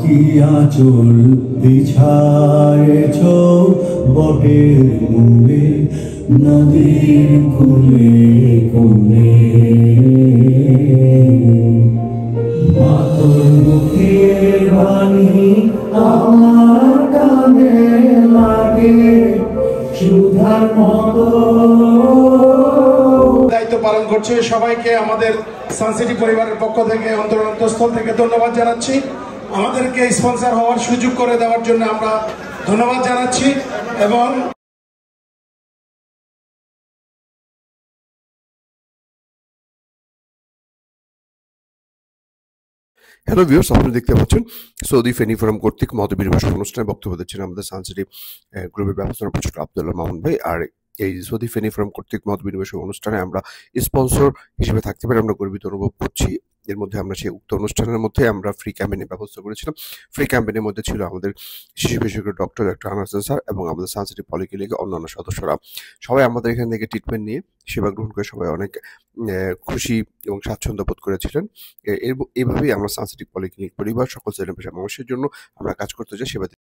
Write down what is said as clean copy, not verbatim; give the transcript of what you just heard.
কি আঁচল বিছায়েছ বটের মূলে নদীর কূলে কূলে মাতর মুখের বাণী আমার কানে লাগে সুধার মতো। দায়িত্ব পালন করছে সবাইকে আমাদের সানসিটি পরিবারের পক্ষ থেকে অন্তরস্থল থেকে ধন্যবাদ জানাচ্ছি। আমাদেরকে স্পন্সর হওয়ার সুযোগ করে দেওয়ার জন্য আমরা ধন্যবাদ জানাচ্ছি। এবং হ্যালো ভিউয়ার্স, আপনারা দেখতে পাচ্ছেন সৌদি ফেনী ফোরাম কর্তৃক মতবিনিময় অনুষ্ঠানে বক্তব্য দিচ্ছেন আমাদের সানসিটি গ্রুপের ব্যবস্থাপনা পরিচালক আব্দুল্লাহ মামুন ভাই। আর এই সৌদি ফেনী ফোরাম কর্তৃক মতবিনিময় অনুষ্ঠানে আমরা স্পন্সর হিসেবে থাকতে পারে আমরা গর্বিত অনুভব করছি। এর মধ্যে আমরা সেই উক্ত অনুষ্ঠানের মধ্যে আমরা ফ্রি ক্যাম্পেইনের ব্যবস্থা করেছিলাম। ফ্রি ক্যাম্পেইনের মধ্যে ছিল আমাদের শিশু বিশেষজ্ঞ ডক্টর আনাস স্যার এবং আমাদের সানসিটি পলিক্লিনিকের অন্যান্য সদস্যরা। সবাই আমাদের এখান থেকে ট্রিটমেন্ট নিয়ে সেবা গ্রহণ করে সবাই অনেক খুশি এবং স্বাচ্ছন্দ্য বোধ করেছিলেন। এভাবেই আমরা সানসিটি পলিক্লিনিক পরিবার সকল শ্রেণী পেশার মানুষের জন্য আমরা কাজ করতে চাই, সেবা